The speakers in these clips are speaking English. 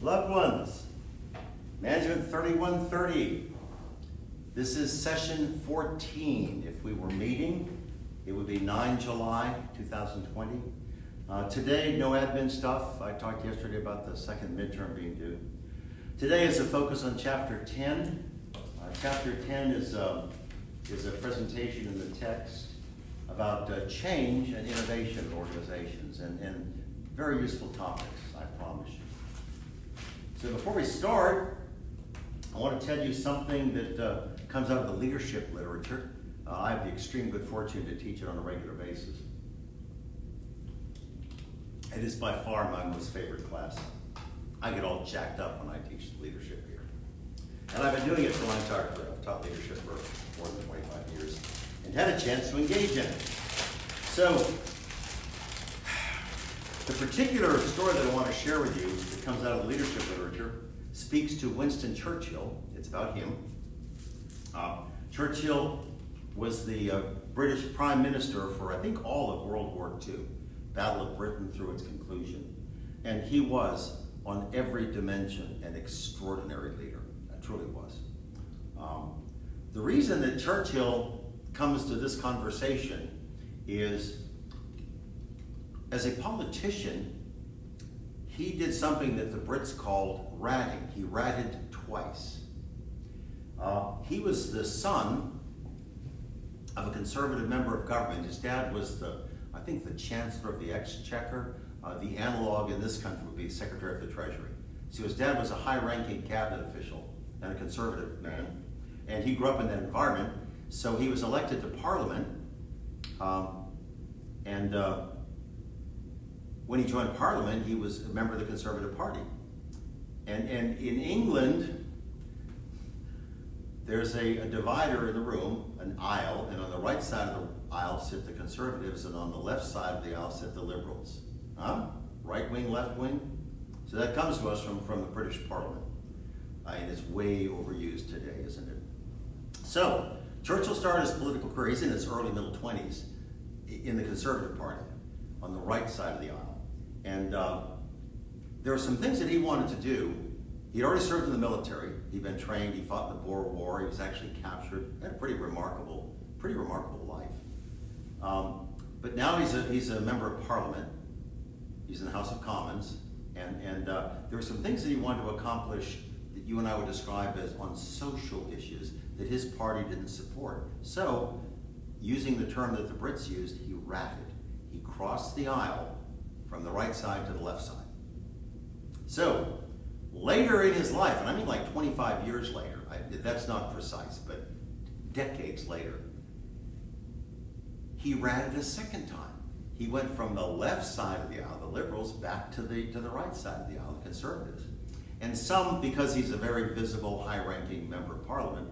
Loved ones, Management 3130. This is session 14. If we were meeting, it would be 9 July 2020. Today, no admin stuff. I talked yesterday about the second midterm being due. Today is a focus on Chapter 10. Chapter 10 is a presentation in the text about change and innovation in organizations, and very useful topics, I promise you. So before we start, I want to tell you something that comes out of the leadership literature. I have the extreme good fortune to teach it on a regular basis. It is by far my most favorite class. I get all jacked up when I teach leadership here. And I've been doing it for my entire career. I've taught leadership for more than 25 years and had a chance to engage in it. So, the particular story that I want to share with you that comes out of the leadership literature speaks to Winston Churchill. It's about him. Churchill was the British Prime Minister for, I think, all of World War II, Battle of Britain through its conclusion. And he was, on every dimension, an extraordinary leader. Truly was. The reason that Churchill comes to this conversation is, as a politician, he did something that the Brits called ratting. He ratted twice. He was the son of a conservative member of government. His dad was I think the Chancellor of the Exchequer. The analog in this country would be Secretary of the Treasury. So his dad was a high-ranking cabinet official and a conservative man, and he grew up in that environment, so he was elected to Parliament, when he joined Parliament, he was a member of the Conservative Party. And in England, there's a divider in the room, an aisle, and on the right side of the aisle sit the Conservatives, and on the left side of the aisle sit the Liberals. Right wing, left wing? So that comes to us from the British Parliament. And it's way overused today, isn't it? So, Churchill started his political career, he's in his early middle 20s, in the Conservative Party, on the right side of the aisle. And there were some things that he wanted to do. He'd already served in the military, he'd been trained, he fought in the Boer War, he was actually captured, had a pretty remarkable life. But now he's a member of Parliament, he's in the House of Commons, and there were some things that he wanted to accomplish that you and I would describe as on social issues that his party didn't support. So, using the term that the Brits used, he ratted. He crossed the aisle from the right side to the left side. So, later in his life, and I mean like 25 years later, that's not precise, but decades later, he ratted a second time. He went from the left side of the aisle, the Liberals, back to the right side of the aisle, the Conservatives. And some, because he's a very visible, high-ranking member of Parliament,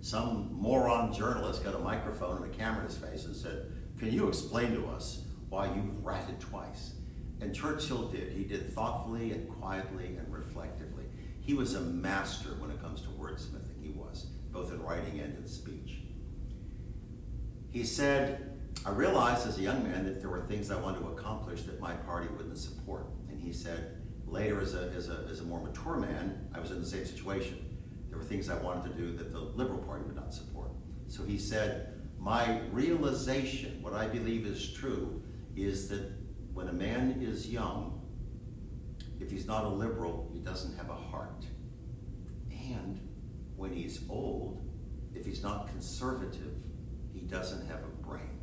some moron journalist got a microphone and a camera in his face and said, "Can you explain to us why you've ratted twice?" And Churchill did. He did thoughtfully and quietly and reflectively. He was a master when it comes to wordsmithing. He was, both in writing and in speech. He said, "I realized as a young man that there were things I wanted to accomplish that my party wouldn't support." And he said, later as a more mature man, I was in the same situation. There were things I wanted to do that the Liberal Party would not support. So he said, my realization, what I believe is true, is that when a man is young, if he's not a liberal, he doesn't have a heart. And when he's old, if he's not conservative, he doesn't have a brain.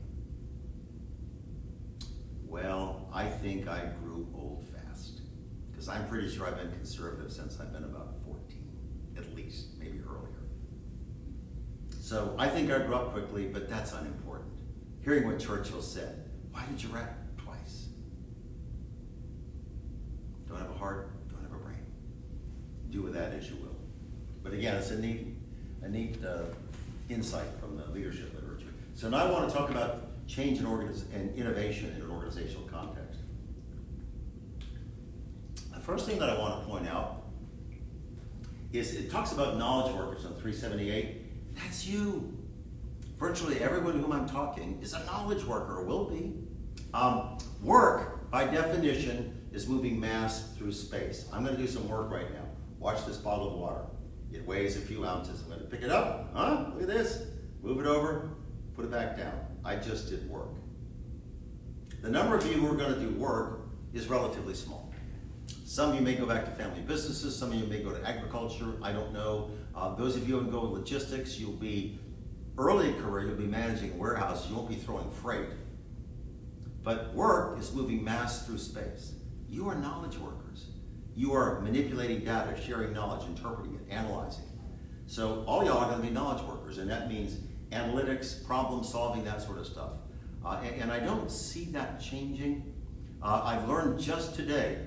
Well, I think I grew old fast, because I'm pretty sure I've been conservative since I've been about 14, at least, maybe earlier. So I think I grew up quickly, but that's unimportant. Hearing what Churchill said, why did you rat twice? Don't have a heart, don't have a brain. Do with that as you will. But again, it's a neat insight from the leadership literature. So now I want to talk about change and innovation in an organizational context. The first thing that I want to point out is it talks about knowledge workers on 378. That's you. Virtually everyone to whom I'm talking is a knowledge worker, or will be. Work, by definition, is moving mass through space. I'm going to do some work right now. Watch this bottle of water. It weighs a few ounces. I'm going to pick it up. Look at this. Move it over. Put it back down. I just did work. The number of you who are going to do work is relatively small. Some of you may go back to family businesses. Some of you may go to agriculture. I don't know. Those of you who go in logistics, you'll be early career, you'll be managing warehouses. You won't be throwing freight. But work is moving mass through space. You are knowledge workers. You are manipulating data, sharing knowledge, interpreting it, analyzing it. So all y'all are going to be knowledge workers, and that means analytics, problem solving, that sort of stuff. And I don't see that changing. I've learned just today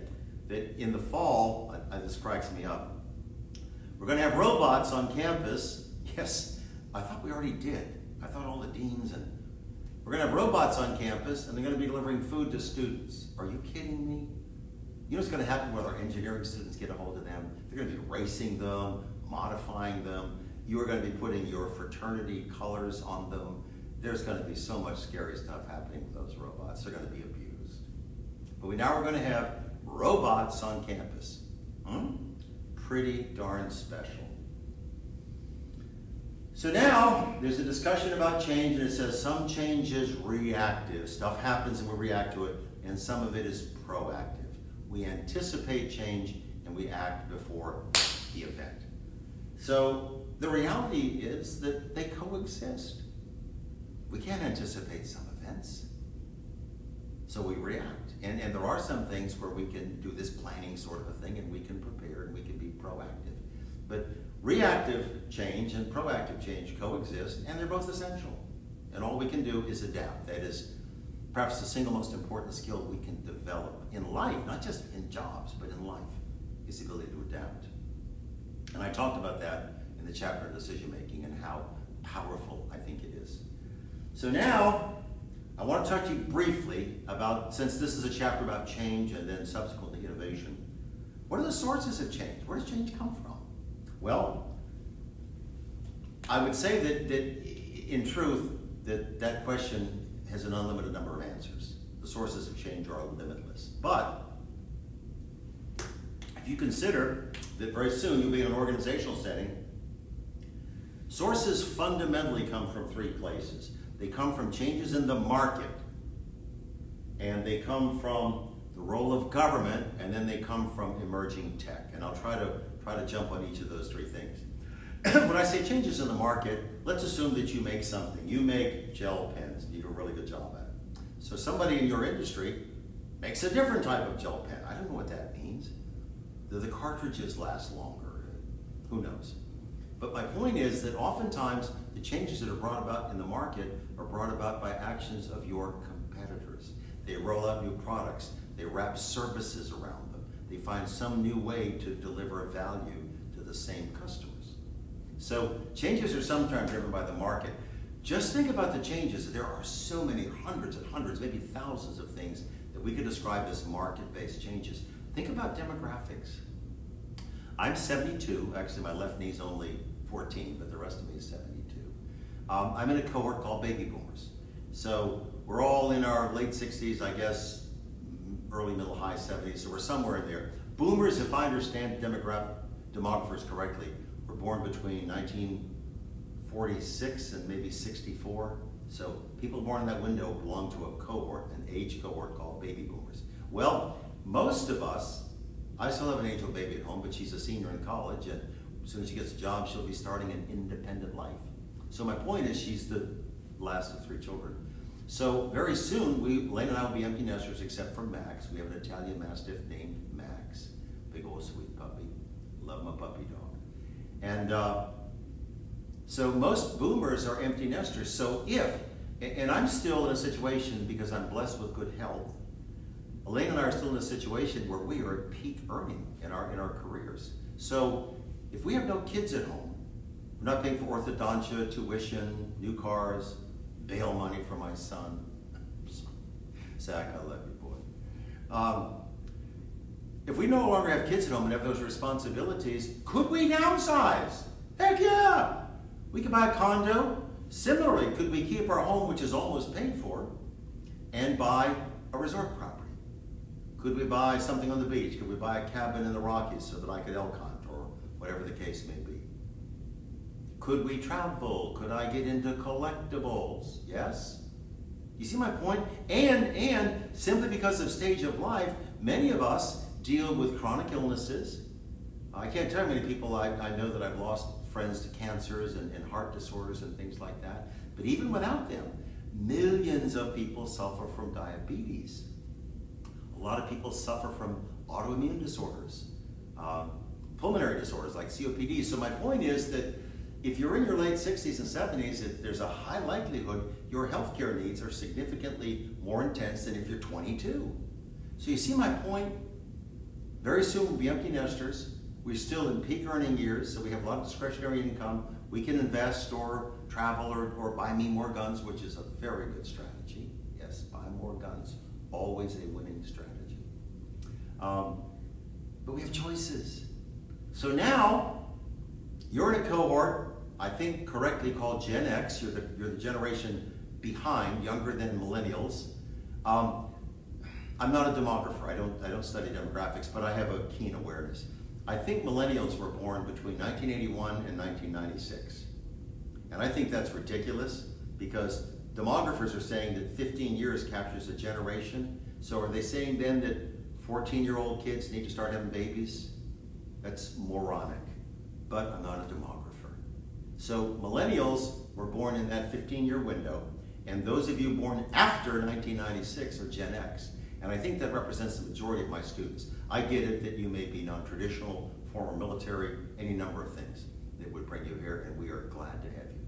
that in the fall, this cracks me up, we're going to have robots on campus. Yes, I thought we already did. I thought all the deans and we're going to have robots on campus, and they're going to be delivering food to students. Are you kidding me? You know what's going to happen when our engineering students get a hold of them? They're going to be racing them, modifying them. You are going to be putting your fraternity colors on them. There's going to be so much scary stuff happening with those robots. They're going to be abused. But now we're going to have robots on campus. Pretty darn special. So now there's a discussion about change, and it says some change is reactive. Stuff happens and we react to it, and some of it is proactive. We anticipate change and we act before the event. So the reality is that they coexist. We can't anticipate some events, so we react. And there are some things where we can do this planning sort of a thing, and we can prepare and we can be proactive. But reactive change and proactive change coexist, and they're both essential. And all we can do is adapt. That is perhaps the single most important skill we can develop in life, not just in jobs, but in life, is the ability to adapt. And I talked about that in the chapter on decision making and how powerful I think it is. So now, I want to talk to you briefly about, since this is a chapter about change and then subsequently innovation, what are the sources of change? Where does change come from? Well, I would say that in truth, that question has an unlimited number of answers. The sources of change are limitless. But if you consider that very soon you'll be in an organizational setting, sources fundamentally come from three places. They come from changes in the market, and they come from the role of government, and then they come from emerging tech. And I'll try to jump on each of those three things. When I say changes in the market, let's assume that you make something. You make gel pens, and you do a really good job at it. So somebody in your industry makes a different type of gel pen. I don't know what that means. Do the cartridges last longer? Who knows? But my point is that oftentimes the changes that are brought about in the market are brought about by actions of your competitors. They roll out new products. They wrap services around them. They find some new way to deliver value to the same customers. So changes are sometimes driven by the market. Just think about the changes. There are so many, hundreds and hundreds, maybe thousands of things that we could describe as market-based changes. Think about demographics. I'm 72. Actually, my left knee's only 14, but the rest of me is 72. I'm in a cohort called baby boomers. So we're all in our late 60s, I guess, early, middle, high 70s, so we're somewhere in there. Boomers, if I understand demographers correctly, were born between 1946 and maybe 64. So people born in that window belong to a cohort, an age cohort called baby boomers. Well, most of us, I still have an age-old baby at home, but she's a senior in college, and as soon as she gets a job, she'll be starting an independent life. So my point is, she's the last of 3 children. So very soon, Lane and I will be empty nesters except for Max. We have an Italian Mastiff named Max. Big old sweet puppy. Love my puppy dog. And so most boomers are empty nesters. So and I'm still in a situation, because I'm blessed with good health, Elaine and I are still in a situation where we are at peak earning in our careers. So if we have no kids at home, we're not paying for orthodontia, tuition, new cars, bail money for my son. Zach, I love you, boy. If we no longer have kids at home and have those responsibilities, could we downsize? Heck yeah! We could buy a condo. Similarly, could we keep our home, which is almost paid for, and buy a resort property? Could we buy something on the beach? Could we buy a cabin in the Rockies so that I could elk hunt, or whatever the case may be? Could we travel? Could I get into collectibles? Yes? You see my point? And simply because of stage of life, many of us deal with chronic illnesses. I can't tell you how many people I know that I've lost friends to cancers and heart disorders and things like that. But even without them, millions of people suffer from diabetes. A lot of people suffer from autoimmune disorders, pulmonary disorders like COPD. So my point is that if you're in your late 60s and 70s, there's a high likelihood your healthcare needs are significantly more intense than if you're 22. So you see my point? Very soon we'll be empty nesters. We're still in peak earning years, so we have a lot of discretionary income. We can invest or travel or buy me more guns, which is a very good strategy. Yes, buy more guns. Always a winning strategy. But we have choices. So now, you're in a cohort, I think correctly called Gen X. You're the generation behind, younger than millennials. I'm not a demographer. I don't study demographics, but I have a keen awareness. I think millennials were born between 1981 and 1996. And I think that's ridiculous because demographers are saying that 15 years captures a generation. So are they saying then that 14-year-old kids need to start having babies? That's moronic, but I'm not a demographer. So millennials were born in that 15-year window, and those of you born after 1996 are Gen X. And I think that represents the majority of my students. I get it that you may be non-traditional, former military, any number of things that would bring you here, and we are glad to have you.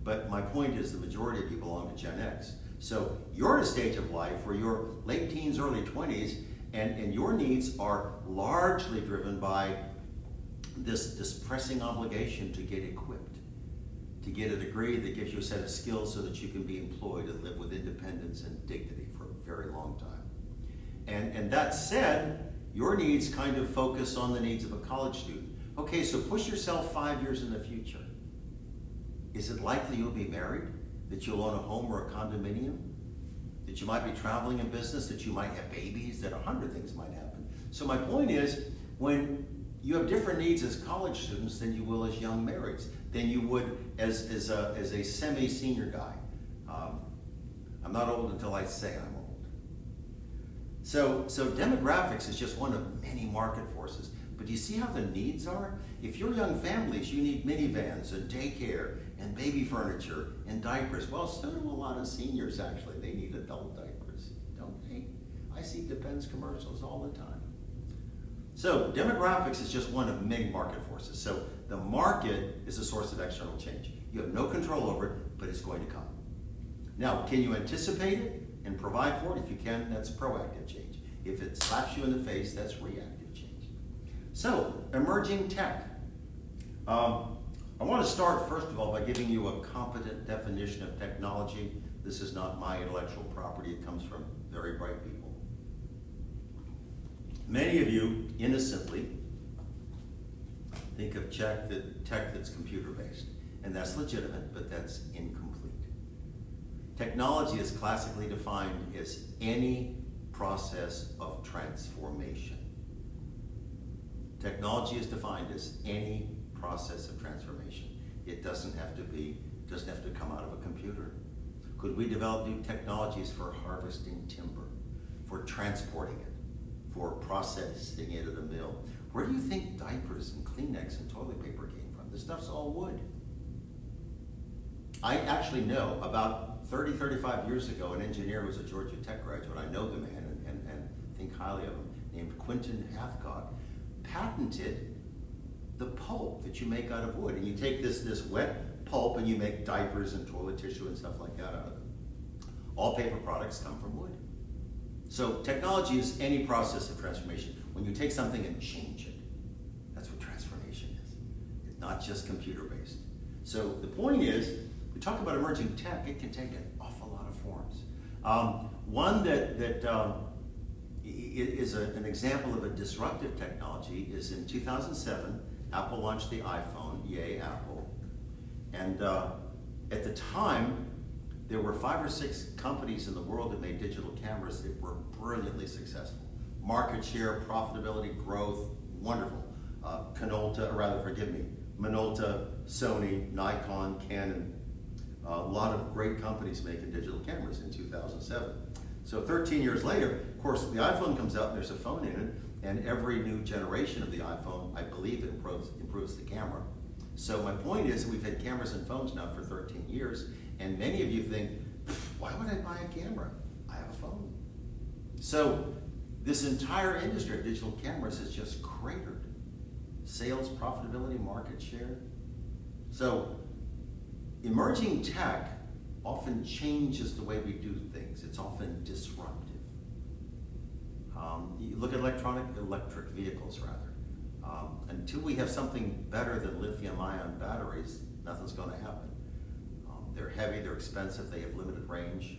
But my point is the majority of you belong to Gen X. So you're at a stage of life where you're late teens, early 20s, and your needs are largely driven by this pressing obligation to get equipped, to get a degree that gives you a set of skills so that you can be employed and live with independence and dignity for a very long time. And that said, your needs kind of focus on the needs of a college student. Okay, so push yourself 5 years in the future. Is it likely you'll be married? That you'll own a home or a condominium? That you might be traveling in business? That you might have babies? That 100 things might happen. So my point is, when you have different needs as college students than you will as young marrieds, than you would as a semi-senior guy. I'm not old until I say I'm old. So demographics is just one of many market forces. But do you see how the needs are? If you're young families, you need minivans and daycare and baby furniture and diapers. Well, so do a lot of seniors, actually. They need adult diapers, don't they? I see Depends commercials all the time. So demographics is just one of many market forces. So the market is a source of external change. You have no control over it, but it's going to come. Now, can you anticipate it and provide for it? If you can, that's proactive change. If it slaps you in the face, that's reactive change. So, emerging tech. I want to start, first of all, by giving you a competent definition of technology. This is not my intellectual property. It comes from very bright people. Many of you, innocently, think of tech that's computer-based. And that's legitimate, but that's incomplete. Technology is classically defined as any process of transformation. Technology is defined as any process of transformation. It doesn't have to come out of a computer. Could we develop new technologies for harvesting timber, for transporting it, for processing it at a mill? Where do you think diapers and Kleenex and toilet paper came from? This stuff's all wood. I actually know about 30, 35 years ago, an engineer who was a Georgia Tech graduate, I know the man and think highly of him, named Quentin Hathcock, patented the pulp that you make out of wood. And you take this wet pulp and you make diapers and toilet tissue and stuff like that out of it. All paper products come from wood. So technology is any process of transformation. When you take something and change it, that's what transformation is. It's not just computer-based. So the point is, we talk about emerging tech, it can take an awful lot of forms. One that is an example of a disruptive technology is in 2007, Apple launched the iPhone, yay Apple. And at the time, there were 5 or 6 companies in the world that made digital cameras that were brilliantly successful. market share, profitability, growth, wonderful. Minolta, Sony, Nikon, Canon, a lot of great companies making digital cameras in 2007. So 13 years later, of course, the iPhone comes out and there's a phone in it, and every new generation of the iPhone, I believe, improves the camera. So my point is, we've had cameras and phones now for 13 years, and many of you think, why would I buy a camera? I have a phone. So this entire industry of digital cameras has just cratered. Sales, profitability, market share. So emerging tech often changes the way we do things. It's often disruptive. You look at electric vehicles rather. Until we have something better than lithium-ion batteries, nothing's going to happen. They're heavy, they're expensive, they have limited range.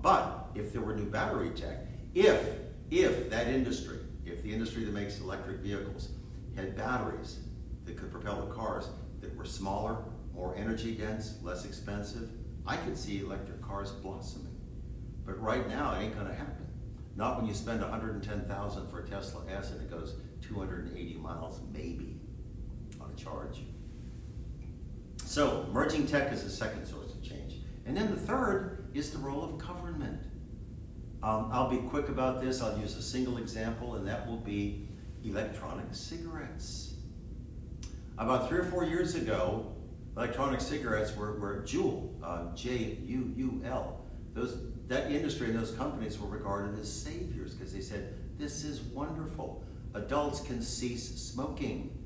But if there were new battery tech, if the industry that makes electric vehicles had batteries that could propel the cars that were smaller, more energy dense, less expensive, I could see electric cars blossoming. But right now, it ain't gonna happen. Not when you spend $110,000 for a Tesla S and it goes 280 miles, maybe, on a charge. So, emerging tech is the second source of change. And then the third is the role of government. I'll be quick about this. I'll use a single example, and that will be electronic cigarettes. About 3 or 4 years ago, electronic cigarettes were Juul, J-U-U-L. That industry and those companies were regarded as saviors because they said, this is wonderful. Adults can cease smoking.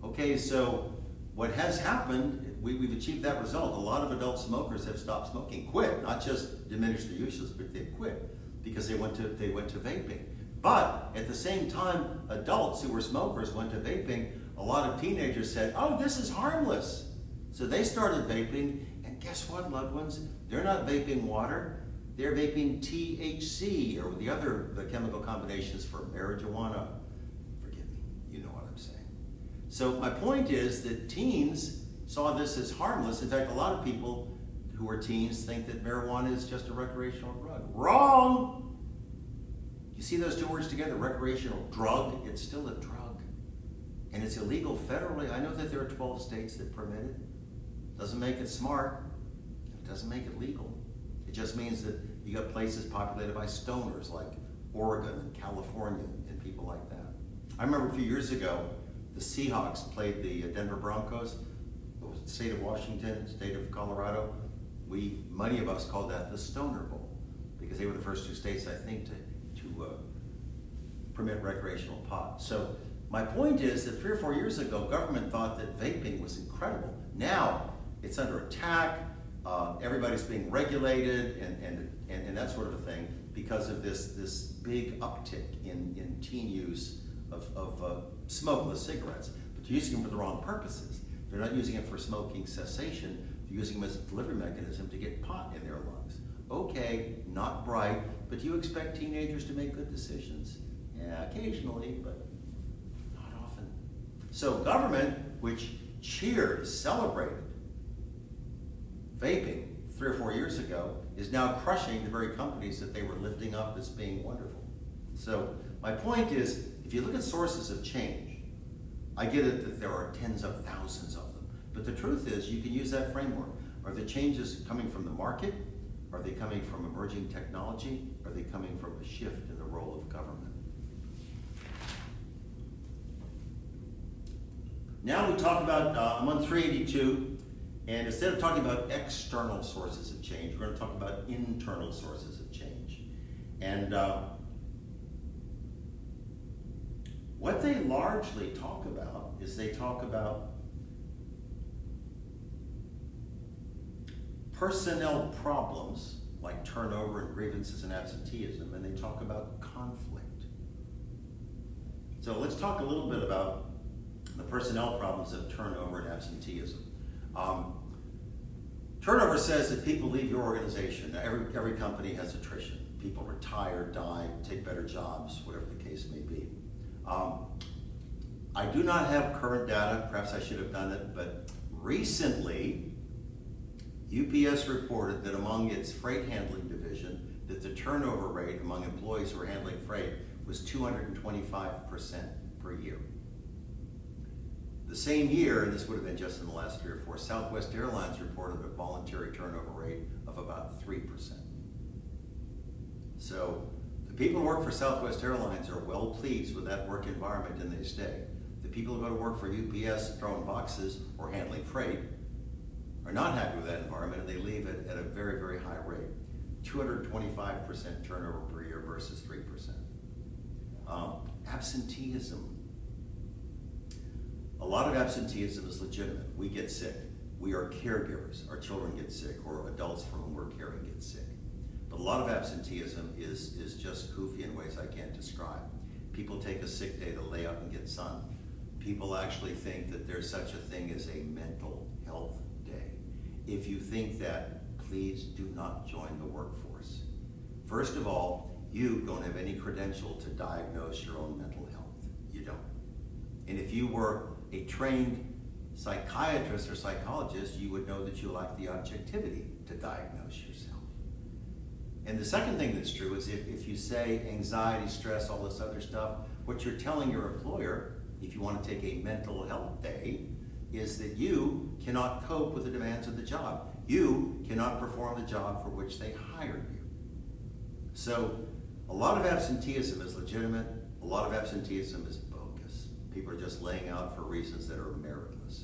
Okay, so what has happened, we've achieved that result. A lot of adult smokers have stopped smoking, quit, not just diminished their uses, but they've quit because they went to vaping. But at the same time, adults who were smokers went to vaping. A lot of teenagers said, oh, this is harmless. So they started vaping, and guess what, loved ones? They're not vaping water, they're vaping THC, or the chemical combinations for marijuana. Forgive me, you know what I'm saying. So my point is that teens saw this as harmless. In fact, a lot of people who are teens think that marijuana is just a recreational drug. Wrong! You see those two words together, recreational drug, it's still a drug. And it's illegal federally. I know that there are 12 states that permit it. Doesn't make it smart. It doesn't make it legal. It just means that you got places populated by stoners like Oregon and California and people like that. I remember a few years ago, the Seahawks played the Denver Broncos, the state of Washington, state of Colorado. Many of us called that the Stoner Bowl because they were the first two states, I think, to permit recreational pot. So my point is that 3 or 4 years ago, government thought that vaping was incredible. Now it's under attack. Everybody's being regulated and that sort of a thing because of this big uptick in teen use of smokeless cigarettes. But they're using them for the wrong purposes. They're not using it for smoking cessation. They're using them as a delivery mechanism to get pot in their lungs. Okay, not bright, but do you expect teenagers to make good decisions? Yeah, occasionally, but not often. So government, which cheered, celebrated vaping 3 or 4 years ago, is now crushing the very companies that they were lifting up as being wonderful. So my point is, if you look at sources of change, I get it that there are tens of thousands of them, but the truth is you can use that framework. Are the changes coming from the market? Are they coming from emerging technology? Are they coming from a shift in the role of government? Now we talk about, I'm on 382, and instead of talking about external sources of change, we're going to talk about internal sources of change. And what they largely talk about is they talk about personnel problems like turnover and grievances and absenteeism, and they talk about conflict. So let's talk a little bit about the personnel problems of turnover and absenteeism. Turnover says that people leave your organization. Now, every company has attrition. People retire, die, take better jobs, whatever the case may be. I do not have current data, perhaps I should have done it, but recently, UPS reported that among its freight handling division, that the turnover rate among employees who are handling freight was 225% per year. The same year, and this would have been just in the last 3 or 4, Southwest Airlines reported a voluntary turnover rate of about 3%. So the people who work for Southwest Airlines are well pleased with that work environment and they stay. The people who go to work for UPS throwing boxes or handling freight are not happy with that environment and they leave it at a very, very high rate. 225% turnover per year versus 3%. Absenteeism. A lot of absenteeism is legitimate. We get sick. We are caregivers. Our children get sick, or adults for whom we're caring get sick. But a lot of absenteeism is just goofy in ways I can't describe. People take a sick day to lay up and get sun. People actually think that there's such a thing as a mental health day. If you think that, please do not join the workforce. First of all, you don't have any credential to diagnose your own mental health. You don't. And if you were a trained psychiatrist or psychologist, you would know that you lack the objectivity to diagnose yourself. And the second thing that's true is if you say anxiety, stress, all this other stuff, what you're telling your employer, if you want to take a mental health day, is that you cannot cope with the demands of the job. You cannot perform the job for which they hired you. So a lot of absenteeism is legitimate. A lot of absenteeism is bogus. People are just laying out for reasons that are meritless.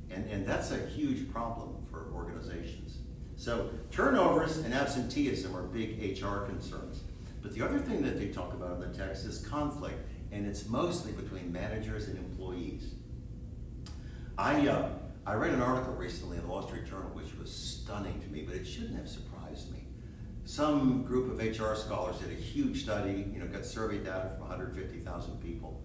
And that's a huge problem for organizations. So turnovers and absenteeism are big HR concerns. But the other thing that they talk about in the text is conflict, and it's mostly between managers and employees. I read an article recently in the Wall Street Journal which was stunning to me, but it shouldn't have surprised me. Some group of HR scholars did a huge study, got survey data from 150,000 people,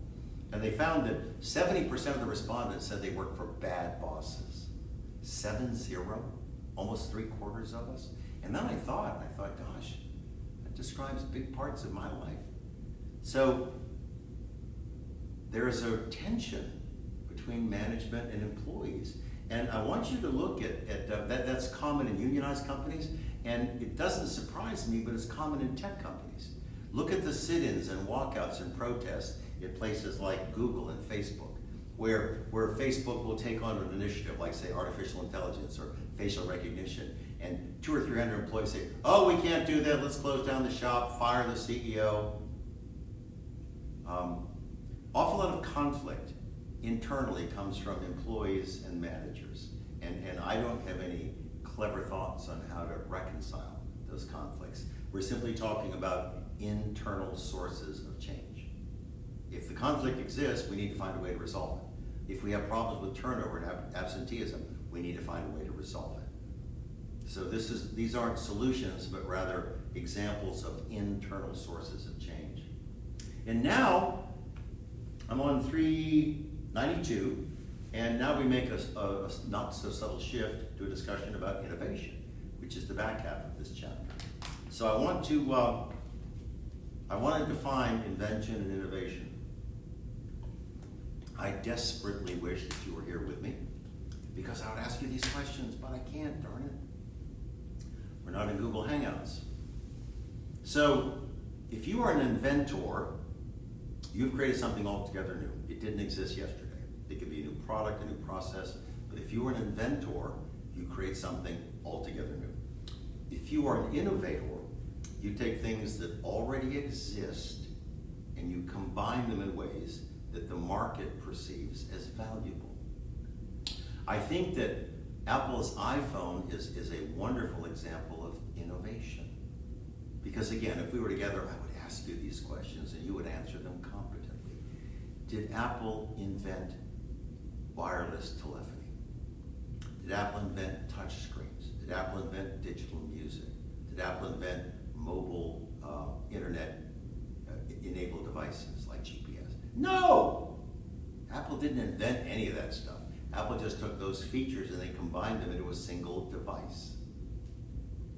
and they found that 70% of the respondents said they worked for bad bosses. 70, almost 3/4 of us. And then I thought, gosh, that describes big parts of my life. So there's a tension between management and employees. And I want you to look at that's common in unionized companies, and it doesn't surprise me, but it's common in tech companies. Look at the sit-ins and walkouts and protests at places like Google and Facebook, where Facebook will take on an initiative like, say, artificial intelligence or facial recognition, and 200 or 300 employees say, oh, we can't do that, let's close down the shop, fire the CEO. Awful lot of conflict internally comes from employees and managers. And I don't have any clever thoughts on how to reconcile those conflicts. We're simply talking about internal sources of change. If the conflict exists, we need to find a way to resolve it. If we have problems with turnover and absenteeism, we need to find a way to resolve it. So these aren't solutions, but rather examples of internal sources of change. And now, I'm on 392, and now we make a not so subtle shift to a discussion about innovation, which is the back half of this chapter. So I want to define invention and innovation. I desperately wish that you were here with me, because I would ask you these questions, but I can't, darn it. We're not in Google Hangouts. So if you are an inventor, you've created something altogether new. It didn't exist yesterday. It could be a new product, a new process, but if you are an inventor, you create something altogether new. If you are an innovator, you take things that already exist and you combine them in ways that the market perceives as valuable. I think that Apple's iPhone is a wonderful example of innovation. Because again, if we were together, I would ask you these questions and you would answer them competently. Did Apple invent wireless telephony? Did Apple invent touch screens? Did Apple invent digital music? Did Apple invent mobile internet-enabled devices like GPS? No! Apple didn't invent any of that stuff. Apple just took those features and they combined them into a single device.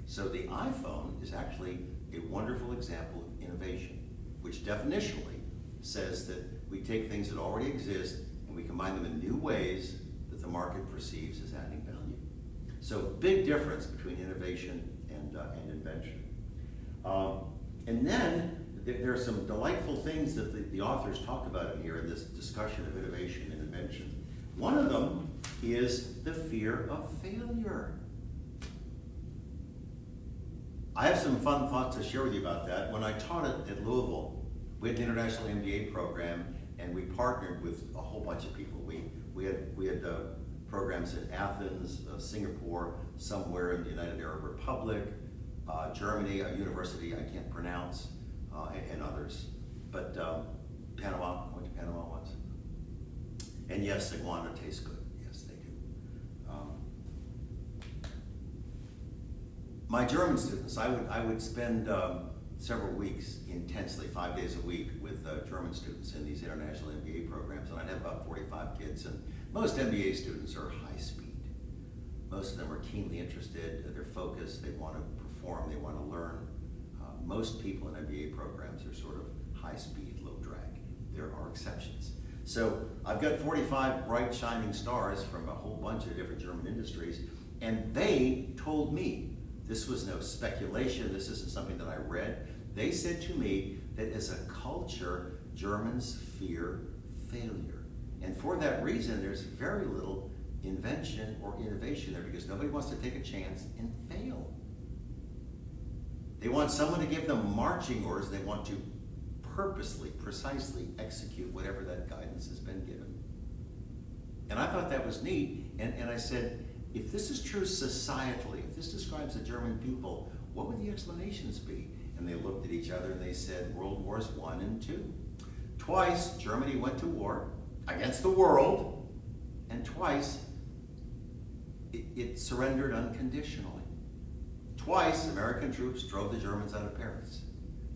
So the iPhone is actually a wonderful example of innovation, which definitionally says that we take things that already exist and we combine them in new ways that the market perceives as adding value. So big difference between innovation and invention. And then there are some delightful things that the authors talk about in here in this discussion of innovation and invention. One of them is the fear of failure. I have some fun thoughts to share with you about that. When I taught at Louisville, we had an international MBA program, and we partnered with a whole bunch of people. We had programs in Athens, Singapore, somewhere in the United Arab Republic, Germany, a university I can't pronounce, and others. But Panama, I went to Panama once. And yes, iguana tastes good. Yes, they do. My German students, I would spend several weeks intensely, 5 days a week, with German students in these international MBA programs, and I'd have about 45 kids, and most MBA students are high speed. Most of them are keenly interested, they're focused, they want to perform, they want to learn. Most people in MBA programs are sort of high speed, low drag. There are exceptions. So I've got 45 bright shining stars from a whole bunch of different German industries, and they told me, this was no speculation, this isn't something that I read, they said to me that as a culture, Germans fear failure. And for that reason, there's very little invention or innovation there, because nobody wants to take a chance and fail. They want someone to give them marching orders, they want to purposely, precisely execute whatever that guidance has been given. And I thought that was neat, and I said, if this is true societally, if this describes the German people, what would the explanations be? And they looked at each other and they said, World Wars I and II. Twice, Germany went to war against the world, and twice, it surrendered unconditionally. Twice, American troops drove the Germans out of Paris.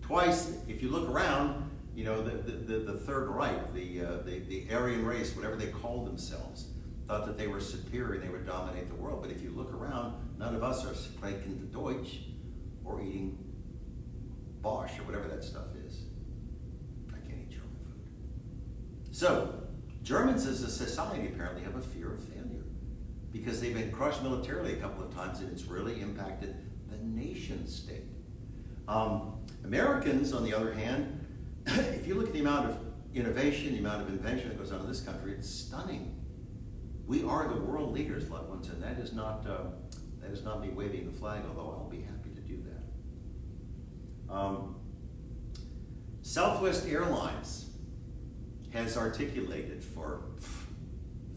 Twice, if you look around, you know, the Third Reich, the Aryan race, whatever they called themselves, thought that they were superior and they would dominate the world. But if you look around, none of us are sprechen Deutsch or eating Bosch or whatever that stuff is. I can't eat German food. So, Germans as a society apparently have a fear of failure, because they've been crushed militarily a couple of times and it's really impacted the nation state. Americans, on the other hand, if you look at the amount of innovation, the amount of invention that goes on in this country, it's stunning. We are the world leaders, loved ones, and that is not me waving the flag, although I'll be happy to do that. Southwest Airlines has articulated for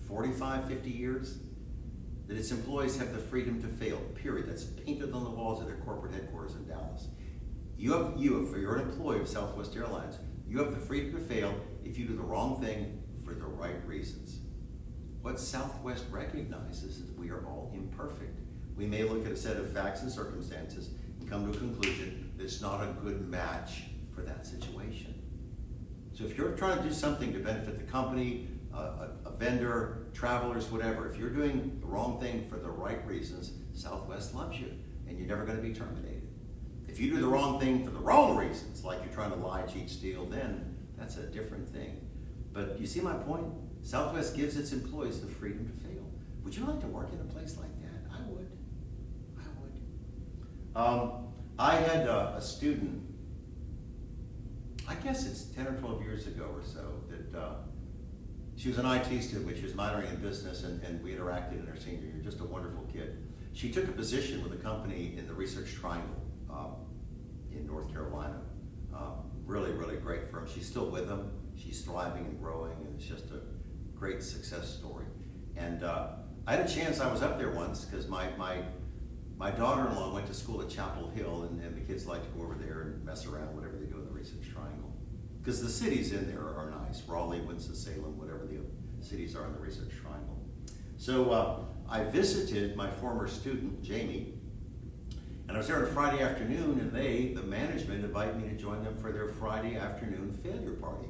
45, 50 years that its employees have the freedom to fail, period. That's painted on the walls of their corporate headquarters in Dallas. If you're an employee of Southwest Airlines, you have the freedom to fail if you do the wrong thing for the right reasons. What Southwest recognizes is that we are all imperfect. We may look at a set of facts and circumstances and come to a conclusion that it's not a good match for that situation. So if you're trying to do something to benefit the company, a vendor, travelers, whatever, if you're doing the wrong thing for the right reasons, Southwest loves you and you're never going to be terminated. If you do the wrong thing for the wrong reasons, like you're trying to lie, cheat, steal, then that's a different thing. But you see my point? Southwest gives its employees the freedom to fail. Would you like to work in a place like that? I would. I had a student, I guess it's 10 or 12 years ago or so, that she was an IT student, which was minoring in business, and we interacted in her senior year, just a wonderful kid. She took a position with a company in the Research Triangle in North Carolina. Really, really great firm. She's still with them. She's thriving and growing, and it's just a great success story. And I had a chance, I was up there once, because my daughter-in-law went to school at Chapel Hill, and the kids like to go over there and mess around, whatever they do in the Research Triangle. Because the cities in there are nice, Raleigh, Winston-Salem, whatever the cities are in the Research Triangle. So I visited my former student, Jamie, and I was there on a Friday afternoon, and the management, invited me to join them for their Friday afternoon failure party.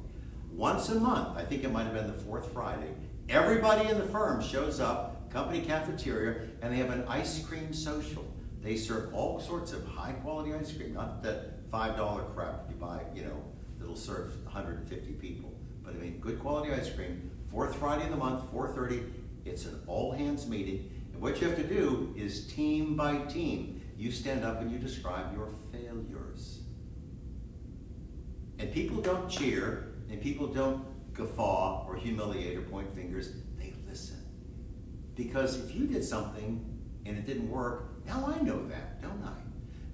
Once a month, I think it might have been the fourth Friday, everybody in the firm shows up, company cafeteria, and they have an ice cream social. They serve all sorts of high quality ice cream, not that $5 crap you buy, that'll serve 150 people. But I mean, good quality ice cream, fourth Friday of the month, 4:30, it's an all hands meeting. And what you have to do is team by team, you stand up and you describe your failures. And people don't cheer, and people don't guffaw or humiliate or point fingers. They listen. Because if you did something and it didn't work, now I know that, don't I?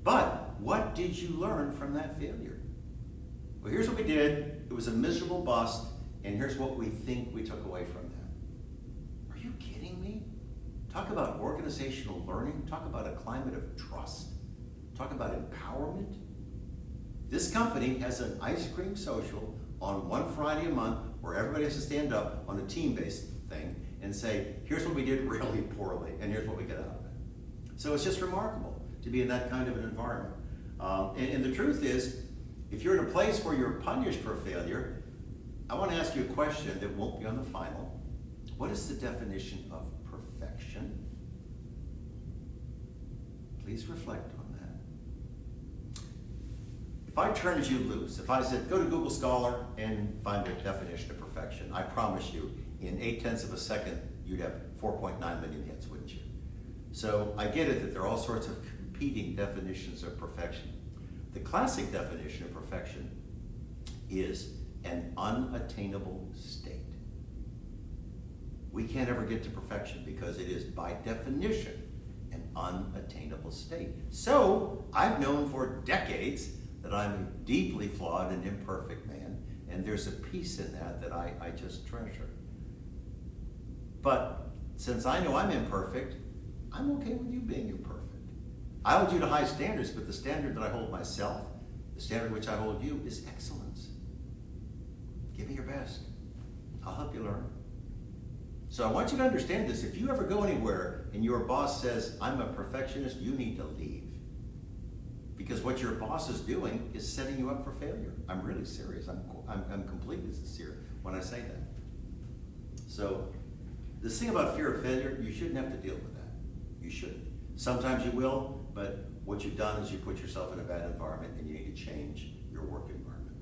But what did you learn from that failure? Well, here's what we did. It was a miserable bust, and here's what we think we took away from that. Are you kidding me? Talk about organizational learning. Talk about a climate of trust. Talk about empowerment. This company has an ice cream social on one Friday a month where everybody has to stand up on a team-based thing and say, here's what we did really poorly, and here's what we get out of it. So it's just remarkable to be in that kind of an environment. And the truth is, if you're in a place where you're punished for failure, I want to ask you a question that won't be on the final. What is the definition of perfection? Please reflect on that. If I turned you loose, if I said, go to Google Scholar and find the definition of perfection, I promise you, in 0.8 of a second, you'd have 4.9 million hits, wouldn't you? So I get it that there are all sorts of competing definitions of perfection. The classic definition of perfection is an unattainable state. We can't ever get to perfection because it is, by definition, an unattainable state. So I've known for decades that I'm a deeply flawed and imperfect man, and there's a peace in that I just treasure. But since I know I'm imperfect, I'm okay with you being imperfect. I hold you to high standards, but the standard that I hold myself, the standard which I hold you, is excellence. Give me your best. I'll help you learn. So I want you to understand this. If you ever go anywhere and your boss says, I'm a perfectionist, you need to leave. Because what your boss is doing is setting you up for failure. I'm really serious. I'm completely sincere when I say that. So this thing about fear of failure, you shouldn't have to deal with that. You shouldn't. Sometimes you will, but what you've done is you put yourself in a bad environment and you need to change your work environment.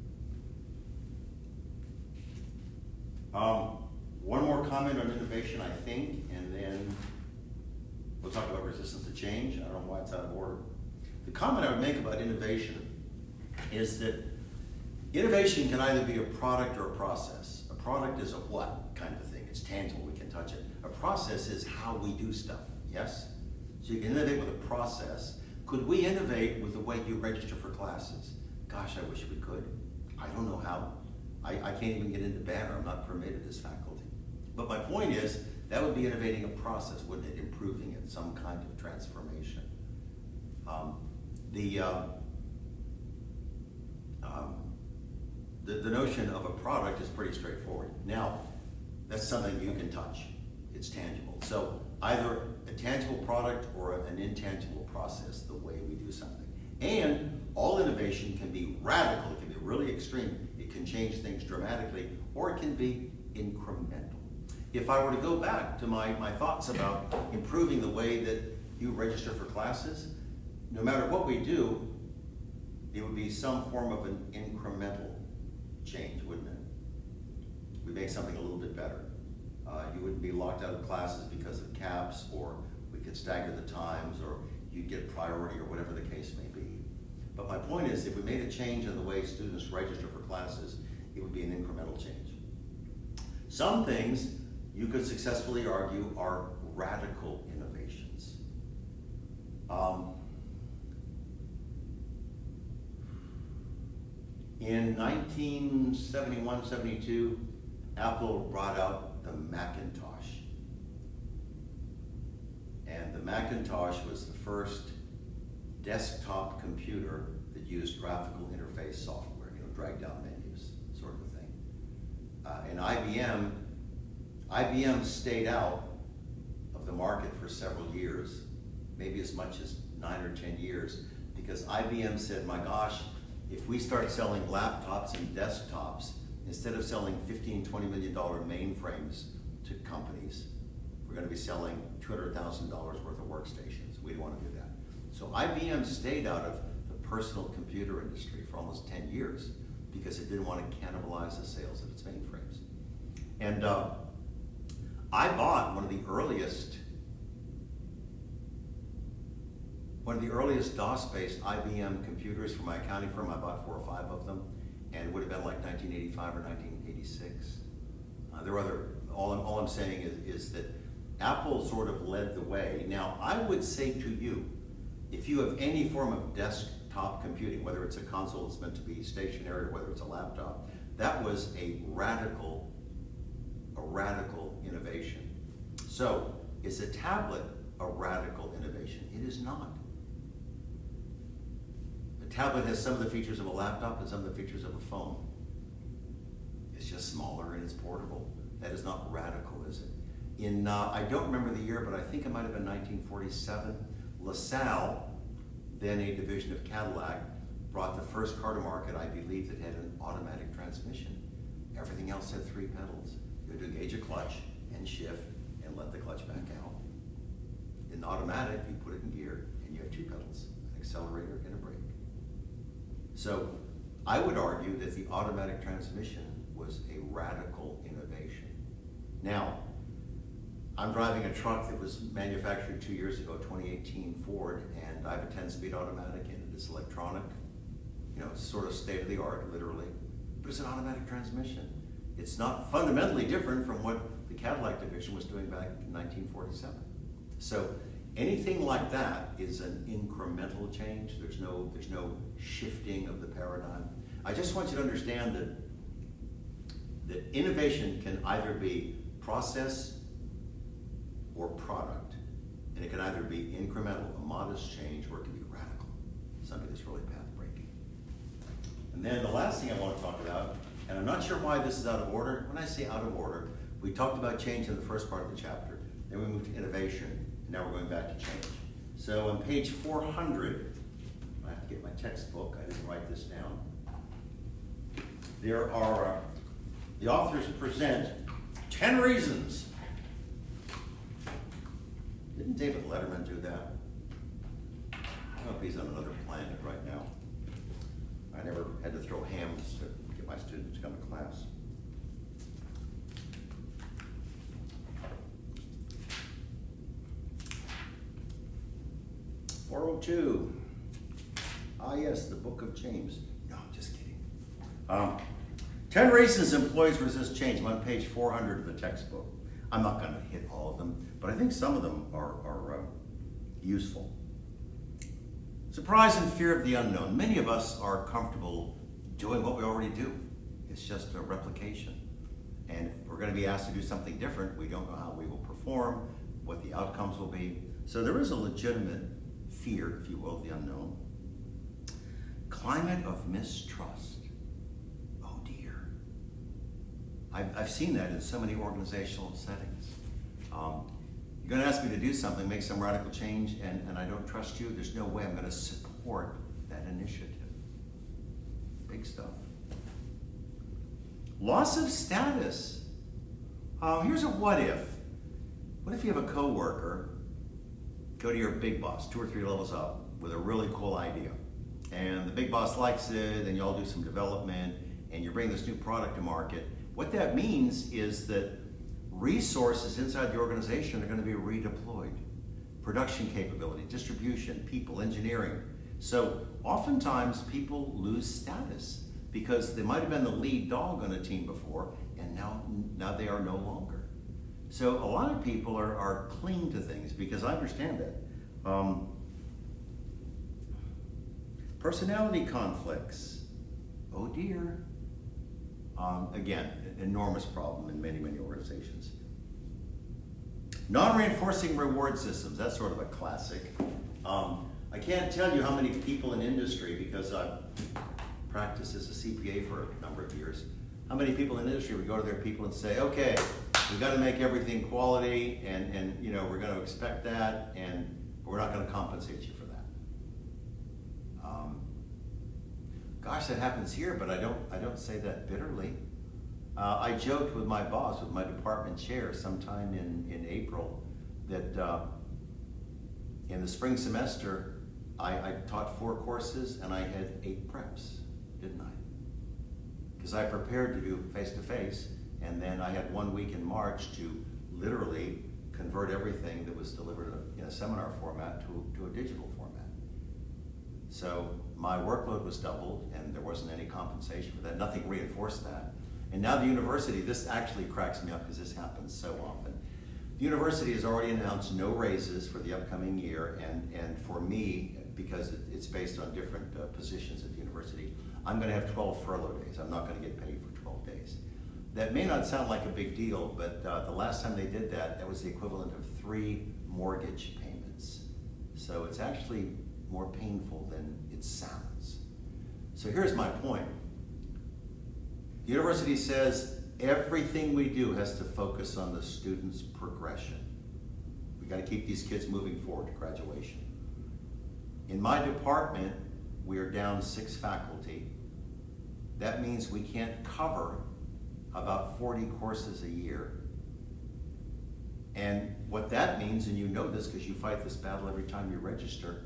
One more comment on innovation, I think, and then we'll talk about resistance to change. I don't know why it's out of order. The comment I would make about innovation is that innovation can either be a product or a process. A product is a what kind of a thing. It's tangible, we can touch it. A process is how we do stuff, yes? So you can innovate with a process. Could we innovate with the way you register for classes? Gosh, I wish we could. I don't know how. I can't even get into Banner. I'm not permitted as faculty. But my point is, that would be innovating a process, wouldn't it? Improving it, some kind of transformation. The notion of a product is pretty straightforward. Now, that's something you can touch. It's tangible. So either a tangible product or an intangible process, the way we do something. And all innovation can be radical, it can be really extreme, it can change things dramatically, or it can be incremental. If I were to go back to my thoughts about improving the way that you register for classes, no matter what we do, it would be some form of an incremental change, wouldn't it? We make something a little bit better. You wouldn't be locked out of classes because of caps, or we could stagger the times, or you'd get priority, or whatever the case may be. But my point is, if we made a change in the way students register for classes, it would be an incremental change. Some things you could successfully argue are radical innovations. In 1971-72, Apple brought out the Macintosh. And the Macintosh was the first desktop computer that used graphical interface software, drag down menus, sort of a thing. And IBM stayed out of the market for several years, maybe as much as 9 or 10 years, because IBM said, my gosh, if we start selling laptops and desktops, instead of selling $15, $20 million mainframes to companies, we're going to be selling $200,000 worth of workstations. We don't want to do that. So IBM stayed out of the personal computer industry for almost 10 years because it didn't want to cannibalize the sales of its mainframes. And I bought one of the earliest one of the earliest DOS-based IBM computers for my accounting firm. I bought 4 or 5 of them, and it would have been like 1985 or 1986. There were other, all I'm saying is that Apple sort of led the way. Now, I would say to you, if you have any form of desktop computing, whether it's a console that's meant to be stationary or whether it's a laptop, that was a radical innovation. So, is a tablet a radical innovation? It is not. A tablet has some of the features of a laptop and some of the features of a phone. It's just smaller and it's portable. That is not radical, is it? In, I don't remember the year, but I think it might have been 1947, LaSalle, then a division of Cadillac, brought the first car to market, I believe, that had an automatic transmission. Everything else had 3 pedals. You had to engage a clutch and shift and let the clutch back out. In automatic, you put it in gear and you have 2 pedals, an accelerator and a brake. So I would argue that the automatic transmission was a radical innovation. Now, I'm driving a truck that was manufactured 2 years ago, 2018 Ford, and I have a 10-speed automatic in it. It's electronic, it's sort of state-of-the-art, literally, but it's an automatic transmission. It's not fundamentally different from what the Cadillac division was doing back in 1947. So anything like that is an incremental change. There's no shifting of the paradigm. I just want you to understand that innovation can either be process or product. And it can either be incremental, a modest change, or it can be radical, something that's really path-breaking. And then the last thing I want to talk about, and I'm not sure why this is out of order. When I say out of order, we talked about change in the first part of the chapter, then we moved to innovation, and now we're going back to change. So on page 400, I have to get my textbook, I didn't write this down. There are, the authors present 10 reasons. Didn't David Letterman do that? I don't know if he's on another planet right now. I never had to throw hams to get my students to come to class. "402. Ah, yes, the book of James." No, I'm just kidding. 10 reasons employees resist change. I'm on page 400 of the textbook. I'm not going to hit all of them, but I think some of them are useful. Surprise and fear of the unknown. Many of us are comfortable doing what we already do. It's just a replication. And if we're going to be asked to do something different, we don't know how we will perform, what the outcomes will be. So there is a legitimate fear, if you will, of the unknown. Climate of mistrust. Oh dear. I've seen that in so many organizational settings. You're going to ask me to do something, make some radical change, and I don't trust you. There's no way I'm going to support that initiative. Big stuff. Loss of status. Here's a what if. What if you have a coworker go to your big boss, 2 or 3 levels up, with a really cool idea, and the big boss likes it, and you all do some development, and you bring this new product to market. What that means is that resources inside the organization are going to be redeployed. Production capability, distribution, people, engineering. So oftentimes people lose status because they might have been the lead dog on a team before, and now they are no longer. So a lot of people are clinging to things because I understand that. Personality conflicts. Oh dear. Again, an enormous problem in many, many organizations. Non-reinforcing reward systems, that's sort of a classic. I can't tell you how many people in industry, because I've practiced as a CPA for a number of years, how many people in industry would go to their people and say, okay, we've got to make everything quality, and we're going to expect that, and we're not going to compensate you for that. Gosh, that happens here, but I don't say that bitterly. I joked with my boss, with my department chair, sometime in April, that in the spring semester, I taught 4 courses and I had 8 preps, didn't I? Because I prepared to do face-to-face, and then I had 1 week in March to literally convert everything that was delivered in a seminar format to a digital format. So my workload was doubled, and there wasn't any compensation for that. Nothing reinforced that. And now the university, this actually cracks me up because this happens so often. The university has already announced no raises for the upcoming year, and for me, because it's based on different positions at the university, I'm going to have 12 furlough days. I'm not going to get paid for 12 days. That may not sound like a big deal, but the last time they did that, that was the equivalent of 3 mortgage payments. So it's actually more painful than it sounds. So here's my point. The university says everything we do has to focus on the student's progression. We got to keep these kids moving forward to graduation. In my department, we are down 6 faculty. That means we can't cover about 40 courses a year. And what that means, and you know this because you fight this battle every time you register,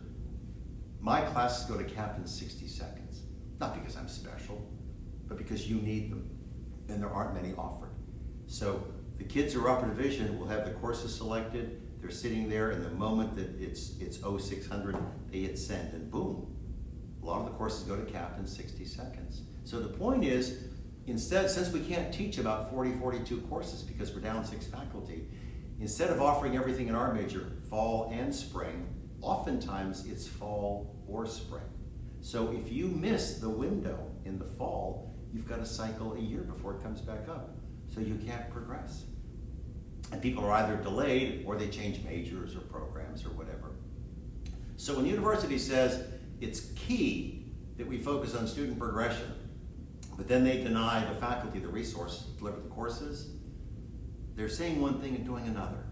my classes go to cap in 60 seconds. Not because I'm special, but because you need them, and there aren't many offered. So the kids who are upper division will have the courses selected, they're sitting there, and the moment that it's 0600, they hit send, and boom. A lot of the courses go to cap in 60 seconds. So the point is, instead, since we can't teach about 42 courses because we're down 6 faculty, instead of offering everything in our major, fall and spring, oftentimes it's fall or spring. So if you miss the window in the fall, you've got to cycle a year before it comes back up. So you can't progress. And people are either delayed or they change majors or programs or whatever. So when the university says it's key that we focus on student progression, but then they deny the faculty the resource to deliver the courses, they're saying one thing and doing another.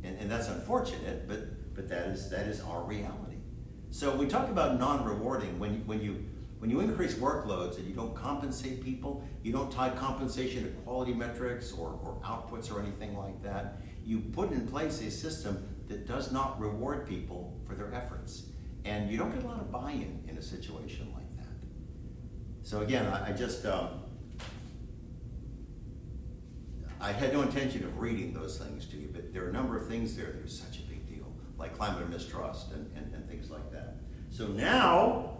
And that's unfortunate, but that is our reality. So we talk about non-rewarding. When you increase workloads and you don't compensate people, you don't tie compensation to quality metrics or outputs or anything like that, you put in place a system that does not reward people for their efforts. And you don't get a lot of buy-in in a situation like that. So again, I had no intention of reading those things to you, but there are a number of things there that are such a big deal, like climate of mistrust and things like that. So now,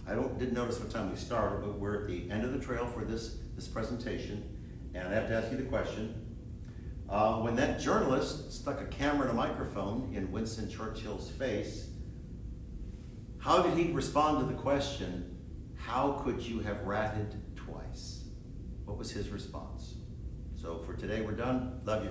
didn't notice what time we started, but we're at the end of the trail for this presentation, and I have to ask you the question. When that journalist stuck a camera and a microphone in Winston Churchill's face, how did he respond to the question, how could you have ratted twice? What was his response? So for today, we're done. Love you.